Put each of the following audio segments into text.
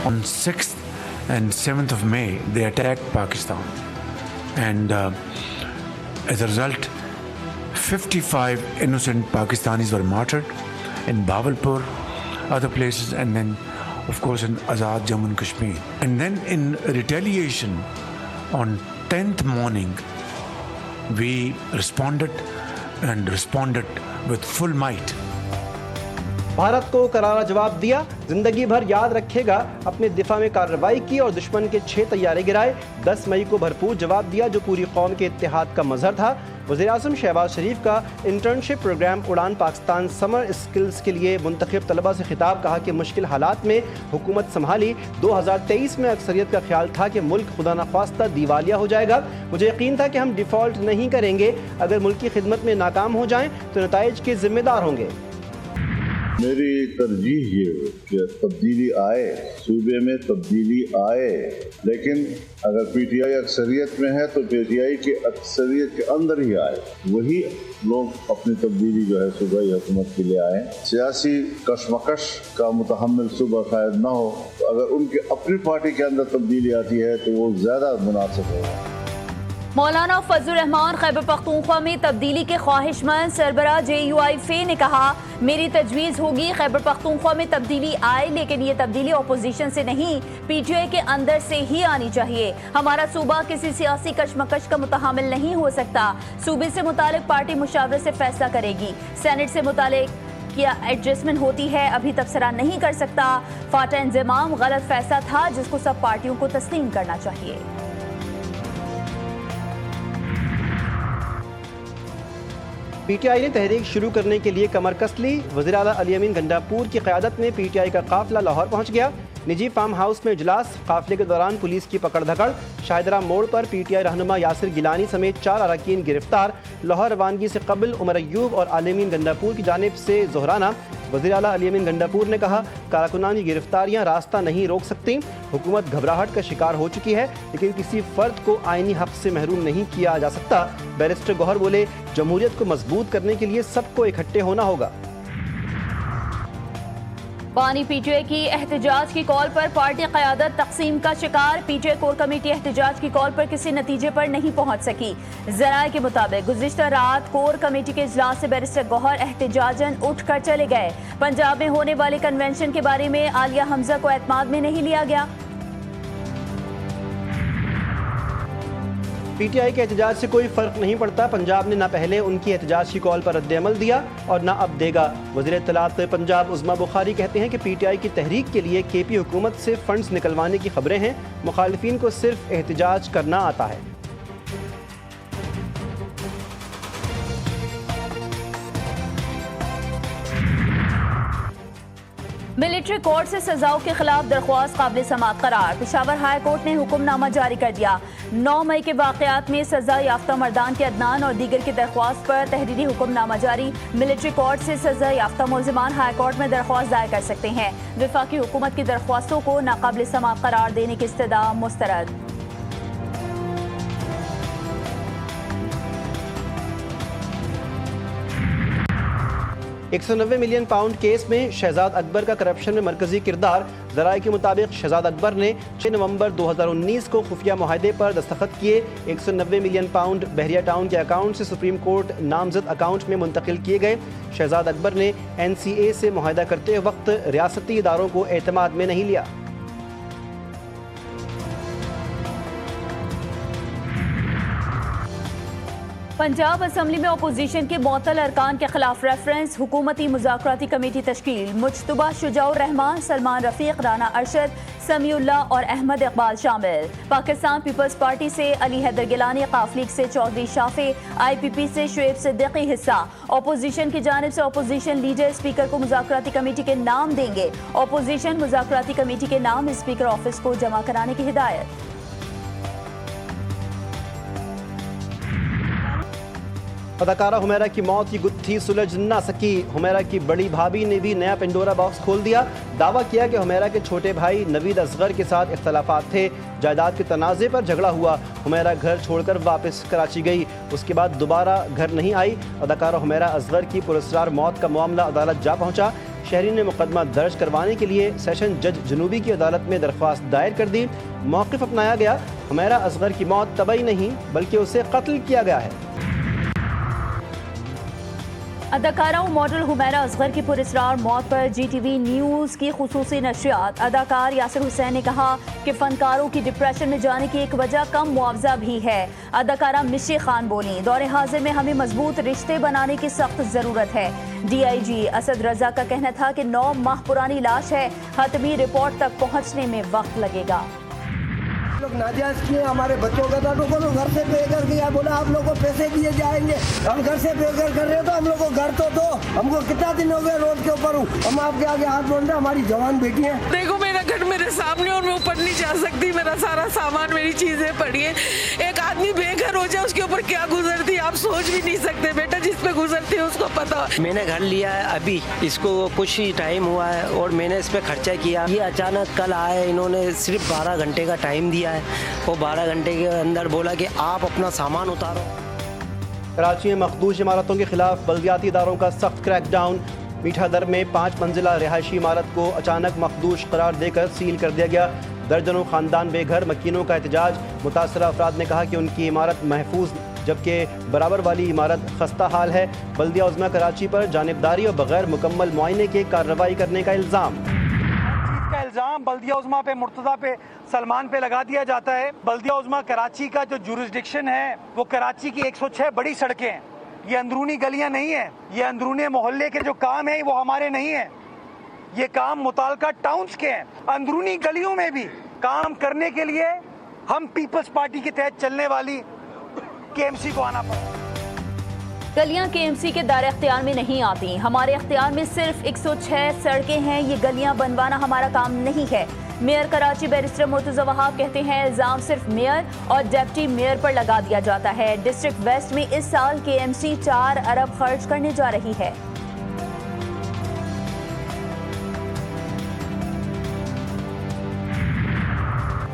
On 6th and 7th of May, they attacked Pakistan. And as a result, 55 innocent Pakistanis were martyred in Bahawalpur, other places, and then, of course, in Azad Jammu and Kashmir. And then in retaliation, on 10th morning, we responded with full might. Bharat को करारा जवाब दिया, जिंदगी भर याद रखेगा, अपने दिफा में कार्रवाई की और दुश्मन के 6 तैयारे गिराए। 10 मई को भरपूर जवाब दिया जो पूरी कौम के इत्तेहाद का मजहर था। वज़ीर-ए-आज़म शहबाज शरीफ का इंटर्नशिप प्रोग्राम उड़ान पाकिस्तान समर स्किल्स के लिए मुंतखब तलबा से खिताब, कहा कि मुश्किल हालात में हुकूमत संभाली। 2023 में अक्सरियत का ख्याल था कि मुल्क खुदा न ख्वास्ता दिवालिया हो जाएगा। मुझे यकीन था कि हम डिफ़ॉल्ट नहीं करेंगे, अगर मुल्क की खिदमत में नाकाम हो जाएं तो नताइज के जिम्मेदार होंगे। मेरी तरजीह ये हो कि तब्दीली आए, सूबे में तब्दीली आए, लेकिन अगर पीटीआई अक्सरियत में है तो पीटीआई की अक्सरियत के अंदर ही आए, वही लोग अपनी तब्दीली जो है सूबाई हुकूमत के लिए आए। सियासी कशमकश का मुतहम्मिल सूबा शायद ना हो, तो अगर उनकी अपनी पार्टी के अंदर तब्दीली आती है तो वो ज़्यादा मुनासिब होगा। मौलाना फजल रहमान खैबर पख्तूनख्वा में तब्दीली के ख्वाहिशमंद सरबराह JUI-FA ने कहा, मेरी तजवीज़ होगी खैबर पख्तूनख्वा में तब्दीली आए, लेकिन ये तब्दीली अपोजिशन से नहीं, PTI के अंदर से ही आनी चाहिए। हमारा सूबा किसी सियासी कशमकश का मुतहम्मिल नहीं हो सकता। सूबे से मुतालिक पार्टी मुशावरत से फैसला करेगी। सेनेट से मुतालिक क्या एडजस्टमेंट होती है अभी तबसरा नहीं कर सकता। फाटा इंजमाम गलत फैसला था जिसको सब पार्टियों को तस्लीम करना चाहिए। PTI ने तहरीक शुरू करने के लिए कमर कस ली। वज़ीर आला अली अमीन गंडापुर की क़यादत में PTI का काफिला लाहौर पहुंच गया। निजी फार्म हाउस में इजलास, काफिले के दौरान पुलिस की पकड़ धकड़। शाहिदरा मोड़ पर PTI रहनुमा यासिर गिलानी समेत 4 अरकान गिरफ्तार। लाहौर रवानगी से कबल उमर अयूब और अली अमीन गंडापुर की जानिब से जोहराना। वज़ीर आला अली अमीन गंडापुर ने कहा, कारकुनान की गिरफ्तारियाँ रास्ता नहीं रोक सकती। हुकूमत घबराहट का शिकार हो चुकी है, लेकिन किसी फ़र्द को आइनी हक़ से महरूम नहीं किया जा सकता। बैरिस्टर गौहर बोले, जमहूरियत को मजबूत करने के लिए सबको इकट्ठे होना होगा। बानी PTI की एहतजाज की कॉल पर पार्टी क़यादत तकसीम का शिकार। PTI कोर कमेटी एहतजाज की कॉल पर किसी नतीजे पर नहीं पहुंच सकी। ज़राए के मुताबिक गुज़िश्ता रात कोर कमेटी के इजलास से बैरिस्टर गौहर एहतजाजन उठ कर चले गए। पंजाब में होने वाले कन्वेंशन के बारे में आलिया हमजा को एतमाद में नहीं लिया गया। PTI के एहतजाज से कोई फ़र्क नहीं पड़ता। पंजाब ने ना पहले उनकी एहतजाज की कॉल पर रद्द-ए-अमल दिया और ना अब देगा। वज़ीर इत्तलात पंजाब उज़्मा बुखारी कहते हैं कि PTI की तहरीक के लिए KP हुकूमत से फंड्स निकलवाने की खबरें हैं। मुखालिफिन को सिर्फ एहतजाज करना आता है। मिलिट्री कोर्ट से सजाओं के खिलाफ दरख्वास्त काबिल समाअत करार। पेशावर हाई कोर्ट ने हुक्मनामा जारी कर दिया। 9 मई के वाक़यात में सजा याफ्ता मर्दान के अदनान और दीगर की दरख्वास्त पर तहरीरी हुक्मनामा जारी। मिलिट्री कोर्ट से सजा याफ्ता मुल्ज़िमान हाई कोर्ट में दरख्वास्त दायर कर सकते हैं। वफाकी हुकूमत की दरख्वास्तों को नाकाबिल समाअत करार देने की इस्तदा मुस्तरद। 190 मिलियन पाउंड केस में शहजाद अकबर का करप्शन में मरकजी किरदार। ज़राए के मुताबिक शहजाद अकबर ने 6 नवंबर 2019 को खुफिया मुआहदे पर दस्तखत किए। 190 मिलियन पाउंड बहरिया टाउन के अकाउंट से सुप्रीम कोर्ट नामजद अकाउंट में मुंतकिल किए गए। शहजाद अकबर ने NCA से मुआहदा करते वक्त रियासती इदारों को एतमाद में नहीं लिया। पंजाब असम्बली में अपोजिशन के मुअत्तल अरकान के खिलाफ रेफरेंस। हुकूमती मुज़ाकराती कमेटी तश्कील। मुज्तबा शुजाउर रहमान, सलमान रफीक, राना अरशद, समीउल्लाह और अहमद इकबाल शामिल। पाकिस्तान पीपल्स पार्टी से अली हैदर गिलानी, काफलीग से चौधरी शाफी, IPP से शुएब सिद्दीकी हिस्सा। अपोजिशन की जानिब से अपोजिशन लीडर स्पीकर को मुज़ाकराती कमेटी के नाम देंगे। अपोजिशन मुज़ाकराती कमेटी के नाम स्पीकर ऑफिस को जमा कराने की हिदायत। अदाकारा हुमैरा की मौत की गुत्थी सुलझ ना सकी। हुमैरा की बड़ी भाभी ने भी नया पेंडोरा बॉक्स खोल दिया। दावा किया कि हुमैरा के छोटे भाई नवीद असगर के साथ इख्तलाफात थे। जायदाद के तनाज़े पर झगड़ा हुआ। हुमैरा घर छोड़कर वापस कराची गई, उसके बाद दोबारा घर नहीं आई। अदाकारा हुमैरा असगर की पुरस्कार मौत का मामला अदालत जा पहुंचा। शहरी ने मुकदमा दर्ज करवाने के लिए सेशन जज जनूबी की अदालत में दरख्वास्त दायर कर दी। मौक़िफ़ अपनाया गया, हुमैरा असगर की मौत तबई नहीं बल्कि उसे कत्ल किया गया है। अदाकारा और मॉडल हुमैरा असगर की पुरस्कार मौत पर GTV न्यूज़ की खुसूसी नशरियात। अदाकार यासिर हुसैन ने कहा कि फनकारों की डिप्रेशन में जाने की एक वजह कम मुआवजा भी है। अदाकारा मिशी खान बोली, दौरे हाजिर में हमें मजबूत रिश्ते बनाने की सख्त ज़रूरत है। DIG असद रजा का कहना था कि 9 माह पुरानी लाश है, हतमी रिपोर्ट तक पहुँचने में वक्त लगेगा। लोग नाजायज किए, हमारे बच्चों का था, तो घर से बेघर किया, बोला आप लोगों को पैसे दिए जाएंगे, हम घर से बेघर कर रहे हो तो हम लोग को घर तो दो। हमको कितना दिन हो गया रोड के ऊपर हूँ, हम आपके आगे हाथ जोड़ रहे, हमारी जवान बेटी है। देखो मेरा घर मेरे सामने और मैं ऊपर नहीं जा सकती, मेरा सारा सामान मेरी चीजें पड़ी है। एक आदमी बेघर हो जाए उसके ऊपर क्या गुजरती आप सोच भी नहीं सकते बेटा, जिस पे गुजरती है उसको पता। मैंने घर लिया है, अभी इसको कुछ ही टाइम हुआ है और मैंने इस पे खर्चा किया। ये अचानक कल आए, इन्होंने सिर्फ 12 घंटे का टाइम दिया है। वो 12 घंटे के अंदर बोला कि आप अपना सामान उतारो। कराची में मखदूश इमारतों के खिलाफ बल्दियाती इदारों का सख्त क्रैकडाउन। मीठा दर में 5 मंजिला रिहायशी इमारत को अचानक मखदूश करार देकर सील कर दिया गया। दर्जनों खानदान बेघर, मकीनों का एहतजाज। मुतासरा अफराद ने कहा कि उनकी इमारत महफूज जबकि बराबर वाली इमारत खस्ता हाल है। बल्दिया उज़्मा कराची पर जानिबदारी और बगैर मुकम्मल मुआयने के कार्रवाई करने का इल्ज़ाम। इल्जाम बल्दिया उज़्मा पे, मुर्तज़ा पे, सलमान पे लगा दिया जाता है। बल्दिया उज़्मा कराची का जो जुरिस्डिक्शन है वो कराची की 106 बड़ी सड़कें हैं। ये अंदरूनी गलियां नहीं है, ये अंदरूनी मोहल्ले के जो काम है वो हमारे नहीं है, ये काम मुताल्लिका टाउन्स के हैं। अंदरूनी गलियों में भी काम करने के लिए हम पीपल्स पार्टी के तहत चलने वाली KMC को आना पड़ा। गलियां KMC के दायरे अख्तियार में नहीं आती। हमारे अख्तियार में सिर्फ 106 सड़कें हैं। ये गलियां बनवाना हमारा काम नहीं है। मेयर कराची बैरिस्टर मुर्तज़ा वहाब कहते हैं इल्ज़ाम सिर्फ मेयर और डिप्टी मेयर पर लगा दिया जाता है। डिस्ट्रिक्ट वेस्ट में इस साल KMC 4 अरब खर्च करने जा रही है।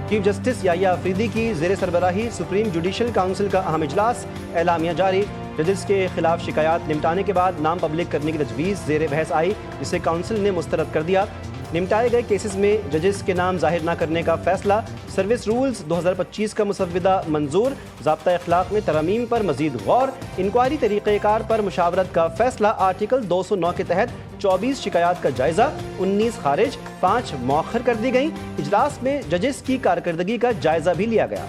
चीफ जस्टिस याहिया अफरीदी की ज़ेर सरबराही सुप्रीम जुडिशल काउंसिल का अहम इजलास। एलामिया जारी। जजेस के खिलाफ शिकायत निपटाने के बाद नाम पब्लिक करने की तजवीज़ ज़ेर बहस आई, जिसे काउंसिल ने मुस्तरद कर दिया। निपटाए गए केसेस में जजेस के नाम जाहिर न करने का फैसला। सर्विस रूल्स 2025 का मुसव्विदा मंजूर। ज़ाब्ता अखलाक में तरमीम पर मजीद गौर। इंक्वायरी तरीक़ेकार पर मुशावरत का फैसला। आर्टिकल 209 के तहत 24 शिकायत का जायजा, 19 खारिज, 5 मौखर कर दी गई। इजलास में जजेस की कारकर्दगी का जायजा भी लिया गया।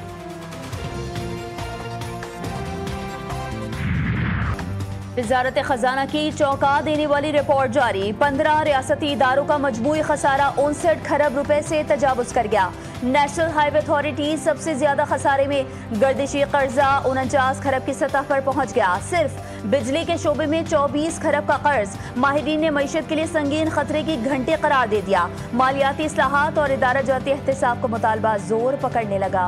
वज़ारत ख़जाना की चौंका देने वाली रिपोर्ट जारी। 15 रियासती इदारों का मजमूई खसारा 59 खरब रुपए से तजावुज़ कर गया। नेशनल हाईवे अथॉरिटी सबसे ज्यादा खसारे में, गर्दिशी कर्जा 49 खरब की सतह पर पहुंच गया। सिर्फ बिजली के शोबे में 24 खरब का कर्ज। माहिरीन ने मईशत के लिए संगीन खतरे की घंटे करार दे दिया। मालियाती इस्लाहात और इदारा जाती एहतिसाब का मुतालबा जोर पकड़ने लगा।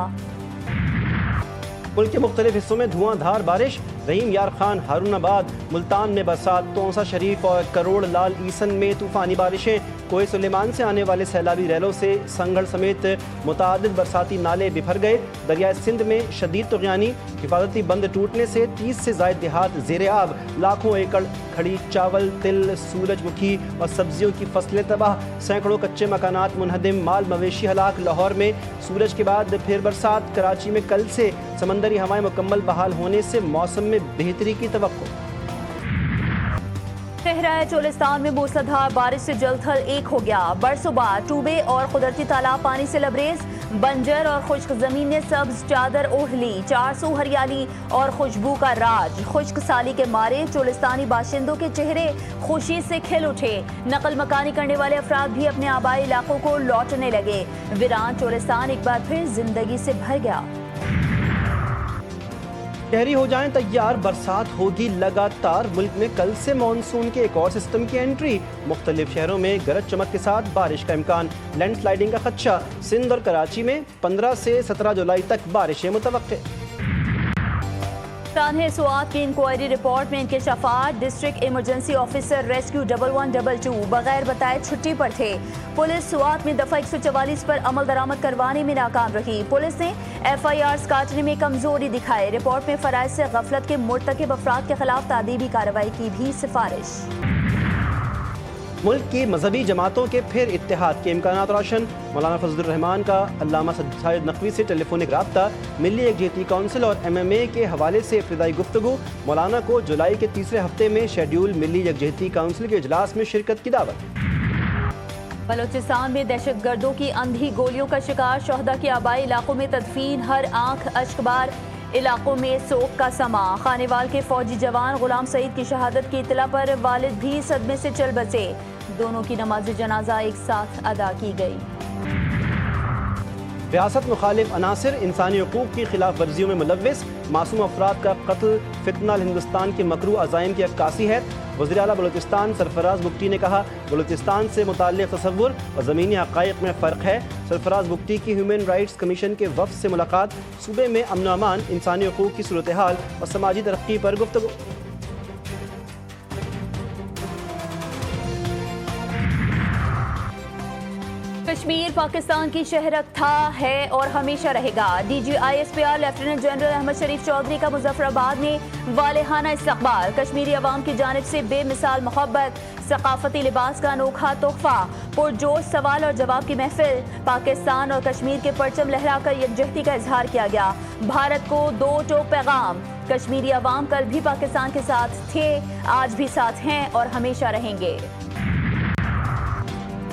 मुल्क के मुख्तलिफ हिस्सों में धुआंधार बारिश। रहीम यार खान, हारूनाबाद, मुल्तान में बरसात। तोंसा शरीफ और करोड़ लाल ईसन में तूफानी बारिशें। कोहे सुलेमान से आने वाले सैलाबी रैलों से संगड़ समेत मुतादिद बरसाती नाले बिफर गए। दरियाए सिंध में शदीद तुग़यानी। हिफाजती बंद टूटने से 30 से ज़ायद देहात ज़ेरे आब। लाखों एकड़ खड़ी चावल, तिल, सूरजमुखी और सब्जियों की फसलें तबाह। सैकड़ों कच्चे मकानात मुनहदिम, माल मवेशी हलाक। लाहौर में सूरज के बाद फिर बरसात। कराची में कल से समंदरी हवाएं मुकम्मल बहाल होने से मौसम में बेहतरी की तवक्को। सहराए चोलिस्तान में मूसलाधार बारिश से जल थल एक हो गया। बरसों बाद टूबे और कुदरती तालाब पानी से लबरेज। बंजर और खुश्क जमीन ने सब्ज चादर ओढ़ ली। 400 हरियाली और खुशबू का राज। खुश्क साली के मारे चोलिस्तानी बाशिंदों के चेहरे खुशी से खिल उठे। नकल मकानी करने वाले अफराद भी अपने आबाई इलाकों को लौटने लगे। वीरान चोलिस्तान एक बार फिर जिंदगी से भर गया। शहरी हो जाएं तैयार, बरसात होगी लगातार। मुल्क में कल से मानसून के एक और सिस्टम की एंट्री। मुख्तलिफ शहरों में गरज चमक के साथ बारिश का इम्कान। लैंडस्लाइडिंग का खदशा। सिंध और कराची में 15 से 17 जुलाई तक बारिशें मुतवक्के। तान्हे सुआत की इंक्वायरी रिपोर्ट में इंकशाफात। डिस्ट्रिक्ट इमरजेंसी ऑफिसर रेस्क्यू 1122 बगैर बताए छुट्टी पर थे। पुलिस सुआत में दफा 144 पर अमल दरामद करवाने में नाकाम रही। पुलिस ने FIRs काटने में कमजोरी दिखाई। रिपोर्ट में फराइज से गफलत के मुर्तकिब अफराद के खिलाफ तादीबी कार्रवाई की भी सिफारिश। मुल्क की मजहबी जमातों के फिर इत्तेहाद के इम्कानात रोशन। मौलाना फजलुर रहमान का अल्लामा सैयद नकवी से टेलीफोनिक राब्ता। मिली यकजहती काउंसिल और MMA के हवाले से इब्तिदाई गुफ्तगू। मौलाना को जुलाई के तीसरे हफ्ते में शेड्यूल मिली यकजहती काउंसिल के इजलास में शिरकत की दावत। बलोचिस्तान में दहशतगर्दों की अंधी गोलियों का शिकार शहदा के आबाई इलाकों में तदफीन, हर आंख अश्कबार। इलाकों में सोग का समा। खानेवाल के फौजी जवान गुलाम सईद की शहादत की इतला पर वालिद भी सदमे से चल बसे। दोनों की नमाज जनाजा एक साथ अदा की गई। रियासत मुखालिफ अनासिर इंसानी हकूक़ की खिलाफ वर्जियों में मुलव्विस। मासूम अफराद का कत्ल फितना हिंदुस्तान के मकरू अज़ाइम की अक्कासी है। वज़ीर आला बलूचिस्तान सरफराज बुगटी ने कहा, बलूचिस्तान से मुताल्लिक़ तसव्वुर और ज़मीनी हक़ाइक़ में फ़र्क है। सरफराज बुगटी की ह्यूमन राइट्स कमीशन के वफ़द से मुलाकात। सूबे में अमन व अमान, इंसानी हकूक़ की सूरत हाल और समाजी तरक्की पर गुफ्तगू। कश्मीर पाकिस्तान की शहरत था, है और हमेशा रहेगा। DG ISPR lieutenant general Ahmed Sharif Chaudhry का मुजफ्फराबाद में वालेहाना इस्तकबाल। कश्मीरी अवाम की जानिब से बेमिसाल मोहब्बत, सकाफती लिबास का अनोखा तोहफा, पुरजोश सवाल और जवाब की महफिल। पाकिस्तान और कश्मीर के परचम लहराकर यकजहती का इजहार किया गया। भारत को दो टोक पैगाम। कश्मीरी अवाम कल भी पाकिस्तान के साथ थे, आज भी साथ हैं और हमेशा रहेंगे।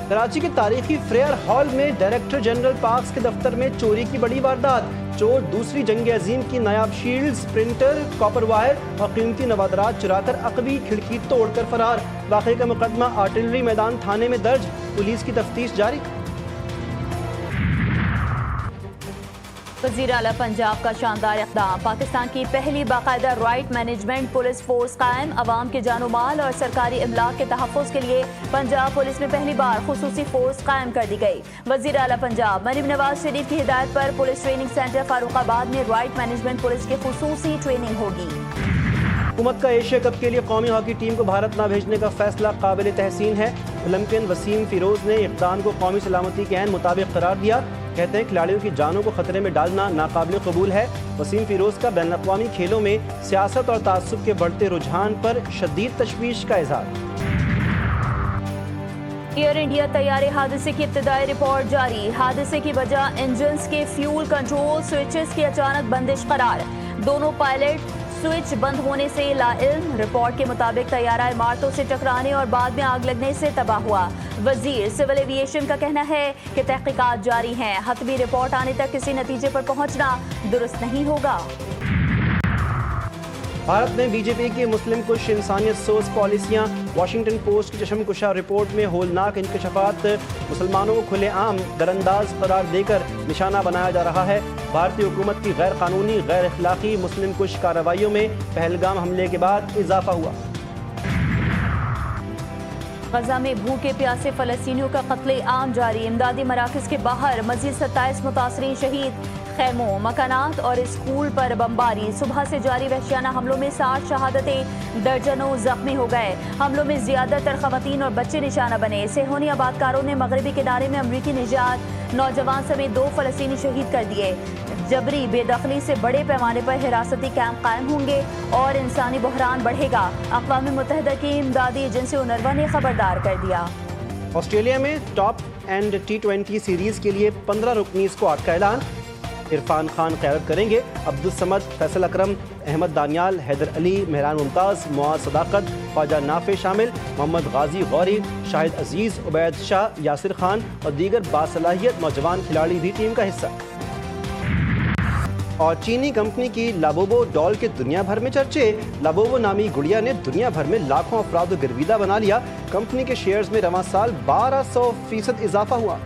कराची के तारीखी फ्रेयर हॉल में डायरेक्टर जनरल पार्क्स के दफ्तर में चोरी की बड़ी वारदात। चोर दूसरी जंग अजीम की नायाब शील्ड्स, प्रिंटर, कॉपर वायर और कीमती नवादरात चुराकर अकबी खिड़की तोड़कर फरार। वाक़े का मुकदमा आर्टिलरी मैदान थाने में दर्ज, पुलिस की तफ्तीश जारी। वज़ीर आला पंजाब का शानदार इक़दाम। पाकिस्तान की पहली बाकायदा राइट मैनेजमेंट पुलिस फोर्स कायम। अवाम के जानो माल और सरकारी इमलाक के तहफ़्फ़ुज़ के लिए पंजाब पुलिस में पहली बार खुसूसी फोर्स कायम कर दी गई। वज़ीर आला पंजाब मरीम नवाज शरीफ की हिदायत पर पुलिस ट्रेनिंग सेंटर फारूकाबाद में राइट मैनेजमेंट पुलिस की खुसूसी ट्रेनिंग होगी। हुकूमत का एशिया कप के लिए कौमी हॉकी टीम को भारत न भेजने का फैसला काबिल तहसीन है। ओलंपियन वसीम फिरोज ने इक़दाम को कौमी सलामती के ऐन मुताबिक करार दिया। कहते हैं खिलाड़ियों की जानों को खतरे में डालना नाकाबिल कबूल है। वसीम फिरोज का बैन अक़वामी खेलों में सियासत और तासुब के बढ़ते रुझान पर शदीद तशवीश का इज़हार। एयर इंडिया तैयारे हादसे की इब्तिदाई रिपोर्ट जारी। हादसे की वजह इंजन्स के फ्यूल कंट्रोल स्विचेस की अचानक बंदिश करार। दोनों पायलट स्विच बंद होने से लाइल्म। रिपोर्ट के मुताबिक तैयारा इमारतों से टकराने और बाद में आग लगने से तबाह हुआ। वजीर सिविल एविएशन का कहना है कि तहकीकात जारी हैं। हतमी रिपोर्ट आने तक किसी नतीजे पर पहुंचना दुरुस्त नहीं होगा। भारत में बीजेपी की मुस्लिम कुश इंसानियत सोच पॉलिसियाँ। वाशिंगटन पोस्ट की चशमकुशा रिपोर्ट में होलनाक इंकशाफात। मुसलमानों को खुलेआम दरअंदाज करार देकर निशाना बनाया जा रहा है। भारतीय हुकूमत की गैर कानूनी गैर अखलाकी मुस्लिम कुश कार्रवाइयों में पहलगाम हमले के बाद इजाफा हुआ। गजा में भूखे प्यासे फलस्तीनियों का कत्ले आम जारी। इमदादी मराकज के बाहर मजीद 27 मुतासरीन शहीद। खैमों, मकानात और स्कूल पर बमबारी। सुबह से जारी वहशियाना हमलों में 60 शहादतें, दर्जनों जख्मी हो गए। हमलों में ज्यादातर खवातीन और बच्चे निशाना बने। सेहोनी आबादकारों ने मगरबी किनारे में अमरीकी निजात नौजवान समेत 2 फलस्तीनी शहीद कर दिए। जबरी बेदखली से बड़े पैमाने पर हिरासती कैंप कायम होंगे और इंसानी बहरान बढ़ेगा। अक़वाम मुत्तहिदा की इमदादी एजेंसी UNRWA ने खबरदार कर दिया। ऑस्ट्रेलिया में टॉप एंड T20 सीरीज के लिए 15 रुकनी स्क्वाड का ऐलान। इरफान खान क़यादत करेंगे। अब्दुल समद, फैसल अकरम, अहमद दानियाल, हैदर अली, मेहरान मुमताज़, मुआज़ सदाकत, ख्वाजा नाफे शामिल। मोहम्मद गाजी गौरी, शाहिद अजीज़, उबैद शाह, यासिर खान और दीगर बासलाहियत नौजवान खिलाड़ी भी टीम का हिस्सा। और चीनी कंपनी की लाबोबो डॉल के दुनिया भर में चर्चे। लाबोबो नामी गुड़िया ने दुनिया भर में लाखों अफराद को गिरविदा बना लिया। कंपनी के शेयर्स में रवां साल 1200% इजाफा हुआ।